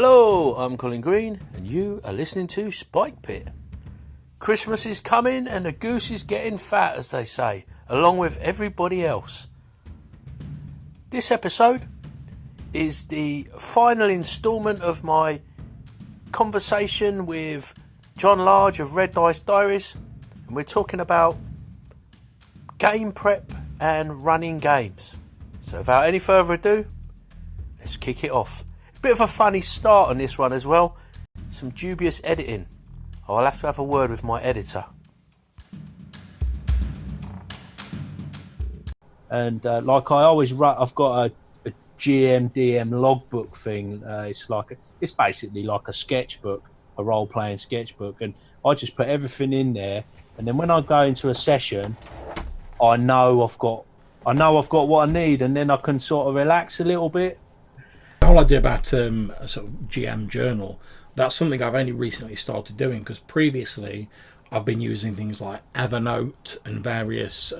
Hello, I'm Colin Green, and you are listening to Spike Pit. Christmas is coming, and the goose is getting fat, as they say, along with everybody else. This episode is the final instalment of my conversation with John Large of Red Dice Diaries, and we're talking about game prep and running games. So without any further ado, let's kick it off. Bit of a funny start on this one as well. Some dubious editing. I'll have to have a word with my editor. And like I always write, I've got a GMDM logbook thing. It's basically like a sketchbook, a role-playing sketchbook, and I just put everything in there. And then when I go into a session, I know I've got what I need, and then I can sort of relax a little bit. The whole idea about a sort of GM journal, that's something I've only recently started doing, because previously I've been using things like Evernote and various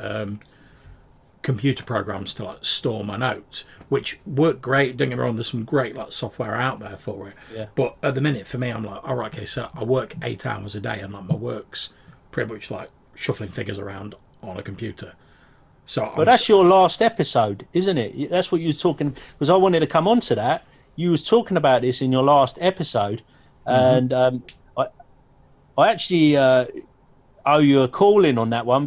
computer programs to like store my notes, which work great. Don't get me wrong, there's some great like software out there for it. Yeah. But at the minute for me, I'm like, all right, okay, so I work 8 hours a day, and like my work's pretty much like shuffling figures around on a computer. But that's your last episode, isn't it? That's what you were talking, because I wanted to come on to that. You was talking about this in your last episode, and I actually owe you a call-in on that one.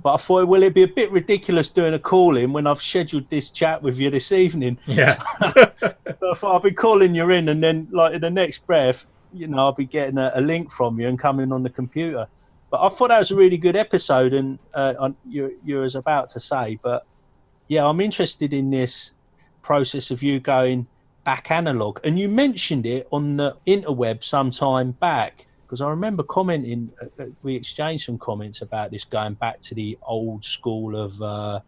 But I thought, well, it'd be a bit ridiculous doing a call-in when I've scheduled this chat with you this evening. Yeah. So I thought I'll be calling you in, and then like in the next breath, I'll be getting a link from you and coming on the computer. But I thought that was a really good episode, and you was about to say. But yeah, I'm interested in this process of you going back analog, and you mentioned it on the interweb some time back, because I remember commenting. We exchanged some comments about this going back to the old school of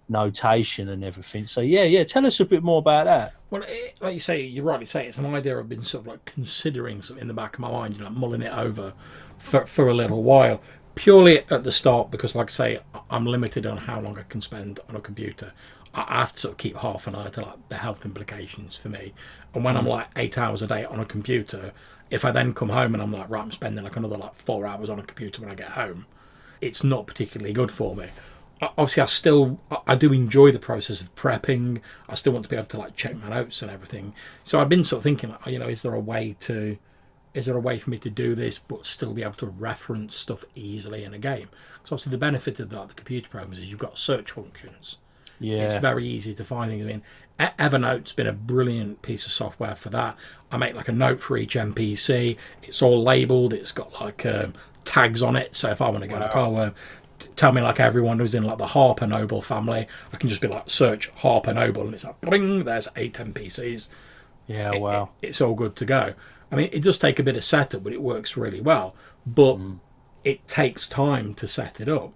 notation and everything. So yeah, tell us a bit more about that. Well, like you say, you rightly say, it's an idea I've been sort of like considering in the back of my mind, mulling it over for a little while, purely at the start, because like I say, I'm limited on how long I can spend on a computer. I have to sort of keep half an eye to like the health implications for me. And when I'm like 8 hours a day on a computer, if I then come home and I'm like, right, I'm spending like another like 4 hours on a computer when I get home, it's not particularly good for me. Obviously, I do enjoy the process of prepping. I still want to be able to like check my notes and everything. So I've been sort of thinking, like, is there a way for me to do this but still be able to reference stuff easily in a game? Because obviously the benefit of the computer programs is you've got search functions. Yeah. It's very easy to find things. I mean, Evernote's been a brilliant piece of software for that. I make like a note for each NPC. It's all labelled. It's got like tags on it. So if I want to go to tell me like everyone who's in like the Harper Noble family, I can just be like, search Harper Noble, and it's like, bling, there's 8 NPCs. Yeah, wow. It's all good to go. I mean, it does take a bit of setup, but it works really well. But it takes time to set it up.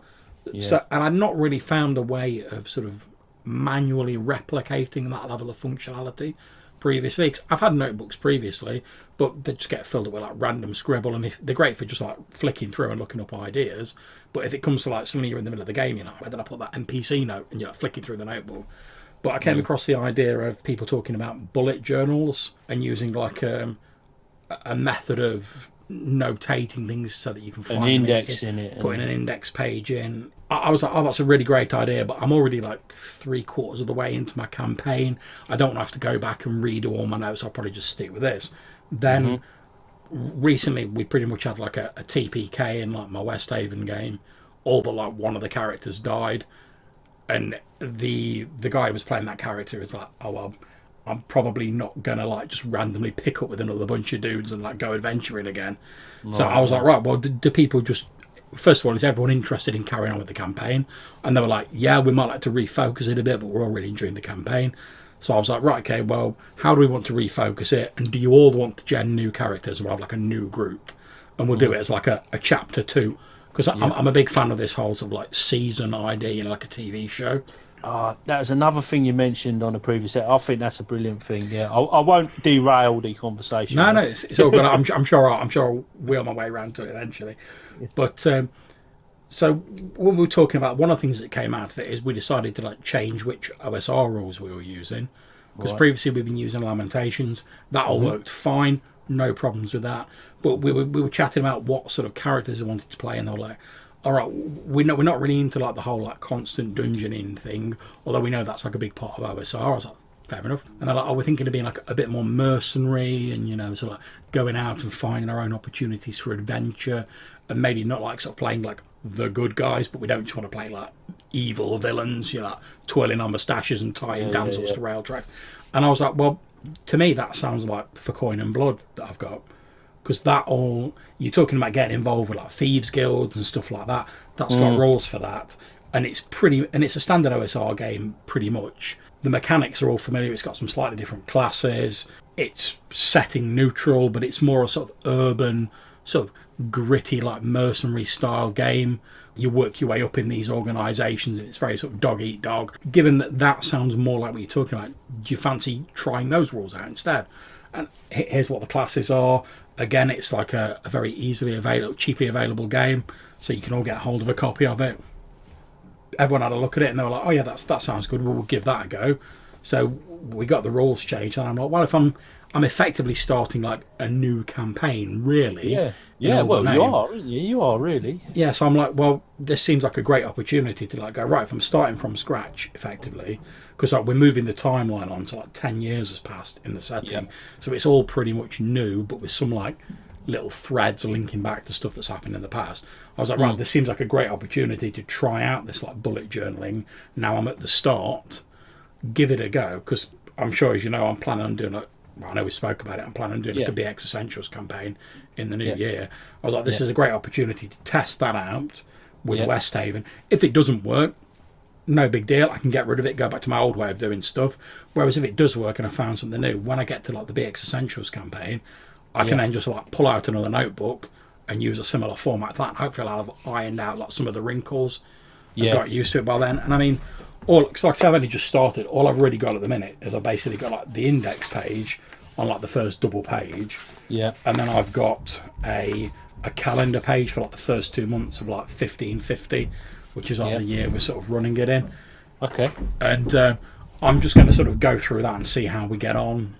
Yeah. So, and I've not really found a way of sort of manually replicating that level of functionality previously. 'Cause I've had notebooks previously, but they just get filled up with like random scribble, and they're great for just like flicking through and looking up ideas. But if it comes to like suddenly you're in the middle of the game, you're like, where did I put that NPC note? And you're like flicking through the notebook. But I came across the idea of people talking about bullet journals and using like a method of notating things so that you can find an index in it, putting an index page in. I was like, oh, that's a really great idea, but I'm already like 3/4 of the way into my campaign. I don't want to have to go back and redo all my notes. I'll probably just stick with this. Then recently we pretty much had like a TPK in like my West Haven game, all but like one of the characters died, and the guy who was playing that character is like, oh well, I'm probably not gonna like just randomly pick up with another bunch of dudes and like go adventuring again. So I was like, right, well, do people just, first of all, is everyone interested in carrying on with the campaign? And they were like, yeah, we might like to refocus it a bit, but we're all really enjoying the campaign. So I was like, right, okay, well, how do we want to refocus it? And do you all want to gen new characters, and we'll have like a new group, and we'll do it as like a chapter 2? Because I'm a big fan of this whole sort of like season idea, like a TV show. That was another thing you mentioned on a previous set. I think that's a brilliant thing. Yeah, I won't derail the conversation. No, it's all good. I'm sure I'll wheel my way around to it eventually. But so when we were talking about, one of the things that came out of it is we decided to like change which OSR rules we were using, Because previously we've been using Lamentations. That all worked fine. No problems with that. But we were chatting about what sort of characters they wanted to play, and they were like, all right, we're not really into like the whole like constant dungeoning thing, although we know that's like a big part of OSR. I was like, fair enough. And they're like, oh, we're thinking of being like a bit more mercenary and, sort of like going out and finding our own opportunities for adventure, and maybe not like sort of playing like the good guys, but we don't just want to play like evil villains, like twirling our moustaches and tying damsels to rail tracks. And I was like, well, to me that sounds like For Coin and Blood that I've got. Because you're talking about getting involved with like thieves guilds and stuff like that. That's got rules for that, and it's a standard OSR game pretty much. The mechanics are all familiar. It's got some slightly different classes. It's setting neutral, but it's more a sort of urban, sort of gritty, like mercenary style game. You work your way up in these organisations, and it's very sort of dog eat dog. Given that sounds more like what you're talking about, do you fancy trying those rules out instead? And here's what the classes are. Again, it's like a very cheaply available game, so you can all get hold of a copy of it. Everyone had a look at it and they were like, oh yeah, that sounds good, we'll give that a go. So we got the rules changed, and I'm like, well, if I'm effectively starting like a new campaign, really. Yeah, well, you are really. Yeah, so I'm like, well, this seems like a great opportunity to like go, right, if I'm starting from scratch effectively, because like we're moving the timeline on to like 10 years has passed in the setting, so it's all pretty much new, but with some like little threads linking back to stuff that's happened in the past. I was like, right, this seems like a great opportunity to try out this like bullet journaling. Now I'm at the start, give it a go, because I'm sure, as you know, I'm planning on doing I know we spoke about it, I'm planning on doing a BX Essentials campaign in the new year. I was like, this is a great opportunity to test that out with West Haven. If it doesn't work, no big deal. I can get rid of it, go back to my old way of doing stuff. Whereas if it does work and I found something new, when I get to like the BX Essentials campaign, I can then just like pull out another notebook and use a similar format to that. And hopefully I'll have ironed out like some of the wrinkles and got used to it by then. And I mean, like I said, I've only just started. All I've really got at the minute is I've basically got like the index page on like the first double page. Yeah. And then I've got a calendar page for like the first 2 months of like 1550, which is like the year we're sort of running it in. Okay. And I'm just going to sort of go through that and see how we get on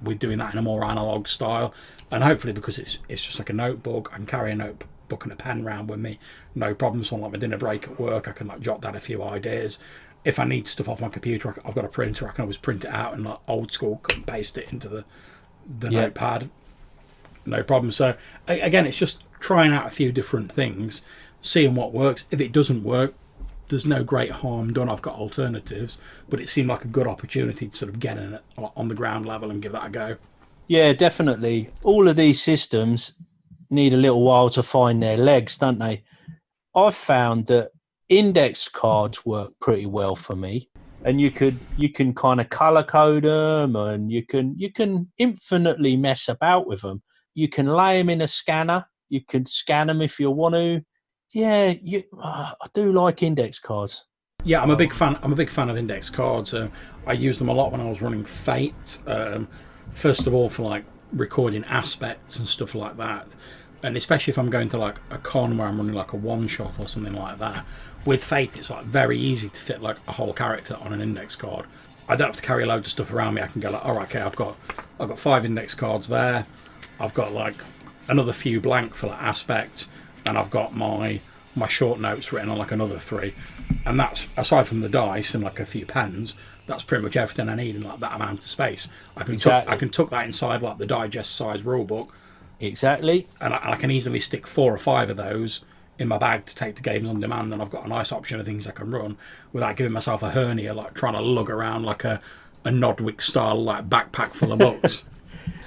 with doing that in a more analog style. And hopefully, because it's just like a notebook, I can carry a notebook and a pen around with me, no problem. So on like my dinner break at work, I can like jot down a few ideas. If I need stuff off my computer, I've got a printer. I can always print it out and like old school cut and paste it into the notepad. No problem. So again, it's just trying out a few different things, seeing what works. If it doesn't work, there's no great harm done. I've got alternatives, but it seemed like a good opportunity to sort of get in it on the ground level and give that a go. Yeah, definitely. All of these systems need a little while to find their legs, don't they? I've found that index cards work pretty well for me, and you can kind of color code them, and you can infinitely mess about with them. You can lay them in a scanner. You can scan them if you want to. Yeah, I do like index cards. Yeah, I'm a big fan. I'm a big fan of index cards. I used them a lot when I was running Fate. First of all, for like recording aspects and stuff like that, and especially if I'm going to like a con where I'm running like a one shot or something like that. With Fate, it's like very easy to fit like a whole character on an index card. I don't have to carry a load of stuff around me. I can go like, all right, okay, I've got 5 index cards there. I've got like another few blank for like aspects, and I've got my short notes written on like another 3, and that's, aside from the dice and like a few pens, that's pretty much everything I need in like that amount of space. I can tuck that inside like the digest size rulebook. Exactly. And I can easily stick 4 or 5 of those in my bag to take the games on demand, and I've got a nice option of things I can run without giving myself a hernia, like trying to lug around like a Nodwick style like backpack full of books.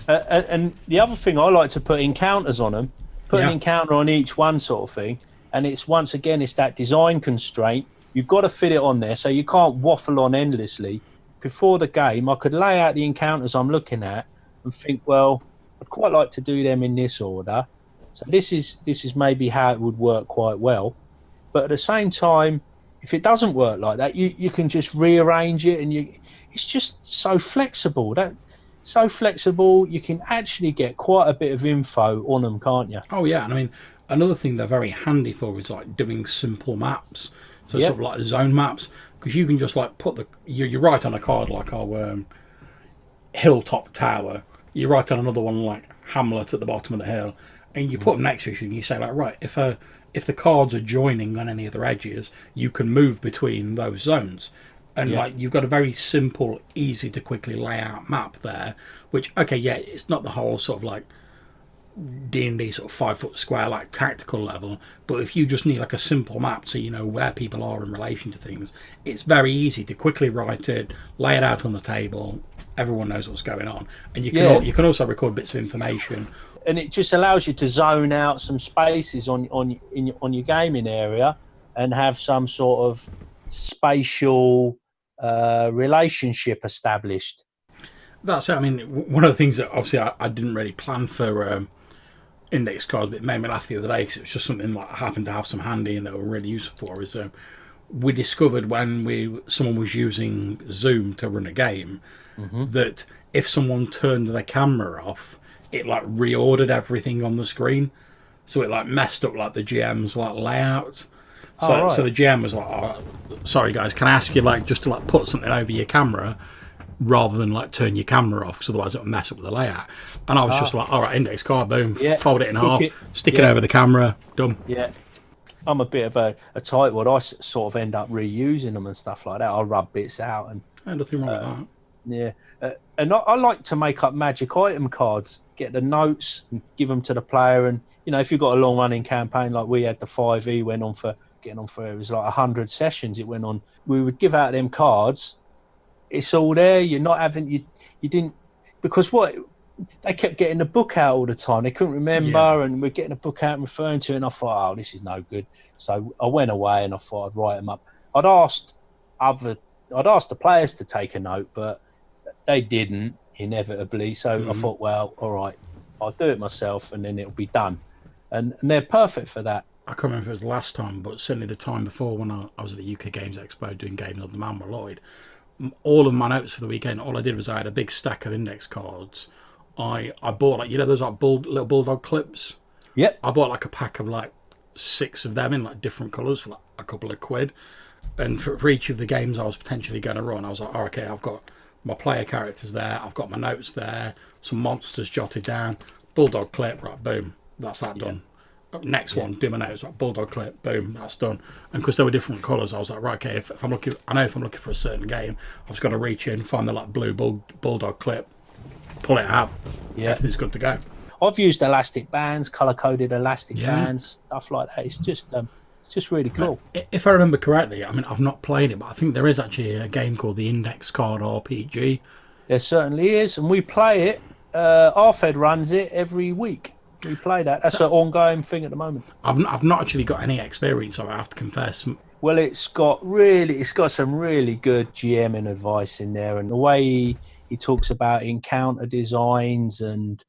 And the other thing, I like to put encounters on them, put an encounter on each one sort of thing, and it's once again it's that design constraint. You've got to fit it on there, so you can't waffle on endlessly. Before the game, I could lay out the encounters I'm looking at and think, well, I'd quite like to do them in this order. So this is maybe how it would work quite well. But at the same time, if it doesn't work like that, you can just rearrange it, and it's just so flexible. You can actually get quite a bit of info on them, can't you? Oh yeah, and I mean, another thing they're very handy for is like doing simple maps. So sort of like zone maps, because you can just like put you write on a card like hilltop tower. You write on another one like Hamlet at the bottom of the hill, and you put them next to each other. And you say like, right, if the cards are joining on any of their edges, you can move between those zones. And like you've got a very simple, easy to quickly lay out map there. Which it's not the whole sort of like D&D sort of 5 foot square like tactical level, but if you just need like a simple map so you know where people are in relation to things, it's very easy to quickly write it, lay it out on the table. Everyone knows what's going on, and you can also record bits of information. And it just allows you to zone out some spaces on your gaming area and have some sort of spatial relationship established. That's it. I mean, one of the things that obviously I didn't really plan for index cards, but it made me laugh the other day because it was just something like I happened to have some handy and that were really useful for. Is we discovered when someone was using Zoom to run a game that if someone turned their camera off, it like reordered everything on the screen, so it like messed up like the GM's like layout. So the GM was like, "Oh, sorry guys, can I ask you like just to like put something over your camera rather than like turn your camera off, because otherwise it'll mess up with the layout." And I was just like, all right, index card, boom, fold it in half, stick it over the camera, done. Yeah. I'm a bit of a tightwad. I sort of end up reusing them and stuff like that. I rub bits out and Nothing wrong with that. Yeah, and I like to make up magic item cards, get the notes and give them to the player. And if you've got a long running campaign like we had, the 5e went on for it was like 100 sessions. It went on. We would give out them cards. It's all there. You're not having you didn't, because they kept getting the book out all the time. They couldn't remember, and we're getting the book out and referring to it. And I thought, oh, this is no good. So I went away and I thought I'd write them up. I'd asked the players to take a note, but they didn't, inevitably. So I thought, well, all right, I'll do it myself, and then it'll be done. And they're perfect for that. I can't remember if it was last time, but certainly the time before when I was at the UK Games Expo doing games on demand with Lloyd. All of my notes for the weekend, all I did was I had a big stack of index cards. I bought like those like little bulldog clips. Yep. I bought like a pack of like 6 of them in like different colours for like a couple of quid. And for each of the games I was potentially going to run, I was like, oh, okay, I've got my player characters there, I've got my notes there, some monsters jotted down, bulldog clip, right, boom, that's that done. Next one, do my notes, right, bulldog clip, boom, that's done. And because they were different colours, I was like, right, okay, if I'm looking for a certain game, I've just got to reach in, find the like blue bulldog clip, pull it out, everything's good to go. I've used elastic bands, colour-coded elastic bands, stuff like that. It's just really cool. If I remember correctly, I mean, I've not played it, but I think there is actually a game called the Index Card RPG. There certainly is, and we play it. Arfed runs it every week. We play that. That's an ongoing thing at the moment. I've not actually got any experience, so I have to confess. Well, it's got some really good GMing advice in there, and the way he talks about encounter designs, and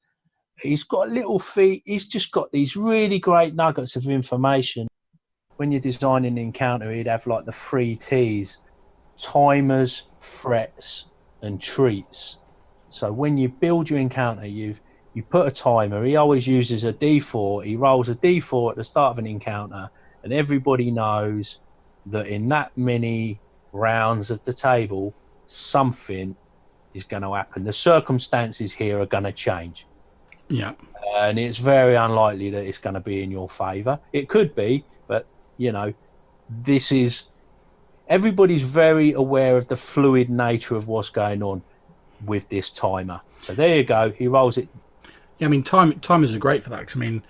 he's got he's just got these really great nuggets of information. When you're designing an encounter, he'd have like the 3 T's: timers, threats, and treats. So when you build your encounter, you put a timer. He always uses a D4. He rolls a D4 at the start of an encounter, and everybody knows that in that many rounds of the table, something is going to happen. The circumstances here are going to change. Yeah. And it's very unlikely that it's going to be in your favour. It could be, but, everybody's very aware of the fluid nature of what's going on with this timer. So there you go. He rolls it. Yeah, I mean, timers are great for that, because, I mean,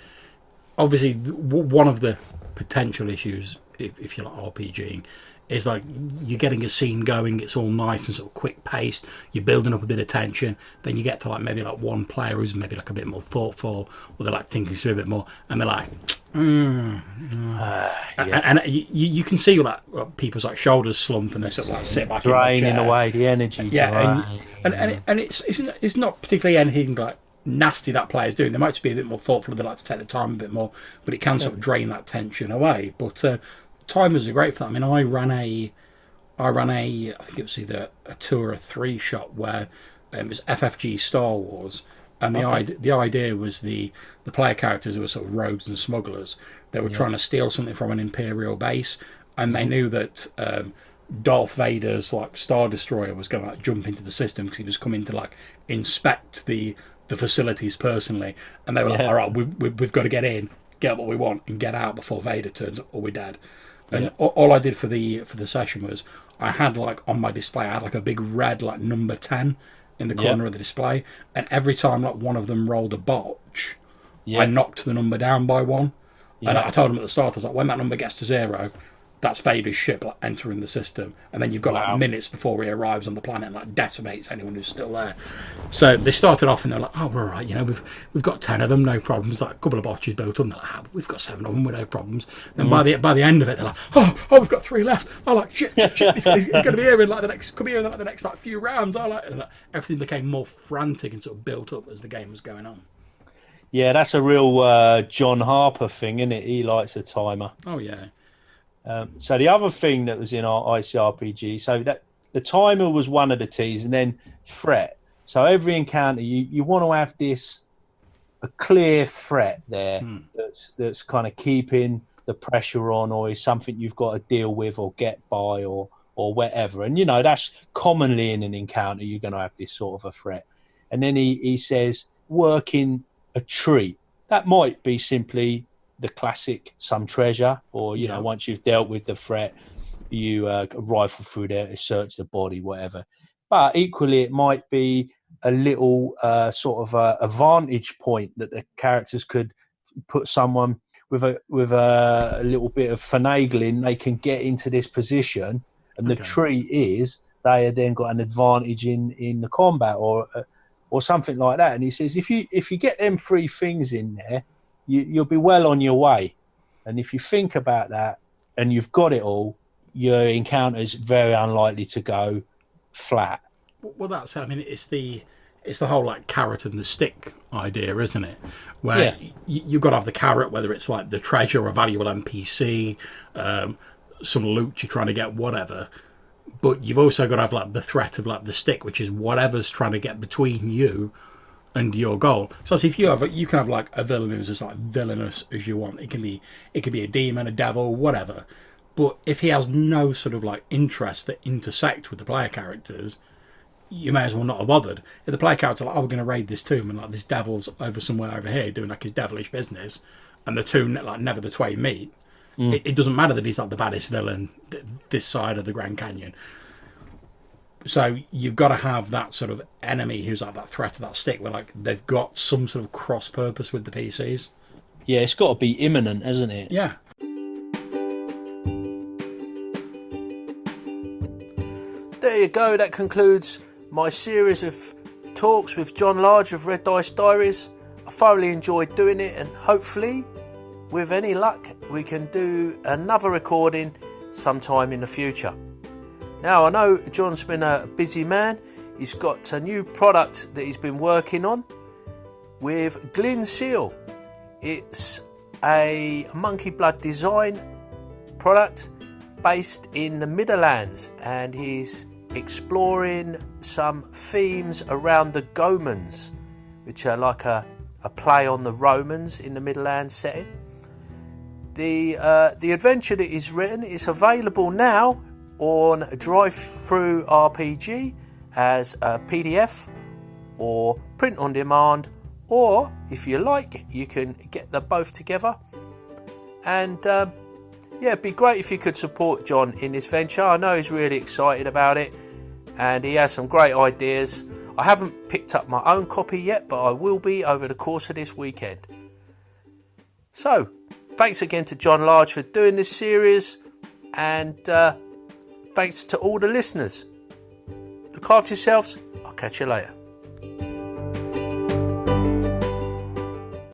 obviously, one of the potential issues, if you like RPGing, is like you're getting a scene going, it's all nice and sort of quick paced, you're building up a bit of tension, then you get to like maybe like one player who's maybe like a bit more thoughtful, or they're like thinking through a bit more, and they're like, and you can see like people's like shoulders slump, and they sort of like sit back draining away the energy. And it's not particularly anything like nasty that player's doing. They might just be a bit more thoughtful, they like to take the time a bit more, but it can sort of drain that tension away. But timers are great for that. I mean, I ran a I think it was either a 2 or a 3 shot where it was FFG Star Wars, and the idea was the player characters who were sort of rogues and smugglers. They were trying to steal something from an Imperial base, and they knew that Darth Vader's like Star Destroyer was going to like jump into the system because he was coming to like inspect the facilities personally, and they were like, "All right, we've got to get in, get what we want, and get out before Vader turns up, or we're dead." And all I did for the session was I had like on my display, I had like a big red like number 10 in the corner of the display, and every time like one of them rolled a botch, I knocked the number down by one. And I told them at the start, I was like, when that number gets to 0, that's Vader's ship like entering the system, and then you've got like minutes before he arrives on the planet and like decimates anyone who's still there. So they started off and they're like, "Oh, we're all right, we've got 10 of them, no problems." Like a couple of botches built up, and they're like, "Oh, we've got 7 of them with no problems." And by the end of it, they're like, "Oh, we've got 3 left." I'm like, "Shit, he's going to be here in like the next like few rounds." And everything became more frantic and sort of built up as the game was going on. Yeah, that's a real John Harper thing, isn't it? He likes a timer. Oh yeah. So the other thing that was in our ICRPG, so that the timer was one of the T's, and then threat. So every encounter, you want to have a clear threat there that's kind of keeping the pressure on, or is something you've got to deal with or get by or whatever. And that's commonly in an encounter you're going to have this sort of a threat. And then he says working a tree. That might be simply the classic some treasure, or once you've dealt with the threat, you rifle through there to search the body, whatever. But equally, it might be a little sort of a vantage point that the characters could put someone with a little bit of finagling. They can get into this position, and the tree is they have then got an advantage in the combat or something like that. And he says if you get them 3 things in there, you'll be well on your way. And if you think about that and you've got it all, your encounter is very unlikely to go flat. Well, that's, I mean, it's the whole like carrot and the stick idea, isn't it? Where you've got to have the carrot, whether it's like the treasure or a valuable NPC, some loot you're trying to get, whatever. But you've also got to have like the threat of like the stick, which is whatever's trying to get between you and your goal. So if you can have like a villain who's as like villainous as you want. It can be a demon, a devil, whatever. But if he has no sort of like interests that intersect with the player characters, you may as well not have bothered. If the player character like, we're going to raid this tomb, and like this devil's over somewhere over here doing like his devilish business, and the two like never the twain meet. It doesn't matter that he's like the baddest villain this side of the Grand Canyon. So you've got to have that sort of enemy who's like that threat of that stick, where like they've got some sort of cross purpose with the PCs. Yeah, it's got to be imminent, hasn't it? Yeah. There you go. That concludes my series of talks with John Large of Red Dice Diaries. I thoroughly enjoyed doing it, and hopefully, with any luck, we can do another recording sometime in the future. Now, I know John's been a busy man. He's got a new product that he's been working on with Glyn Seal. It's a monkey blood design product based in the Midlands, and he's exploring some themes around the Gomans, which are like a play on the Romans in the Midlands setting. The adventure that he's written is available now on Drive-Thru RPG as a PDF or print on demand, or if you like, you can get them both together. And it'd be great if you could support John in this venture. I know he's really excited about it, and he has some great ideas. I haven't picked up my own copy yet, but I will be over the course of this weekend. So, thanks again to John Large for doing this series, and thanks to all the listeners. Look after yourselves. I'll catch you later.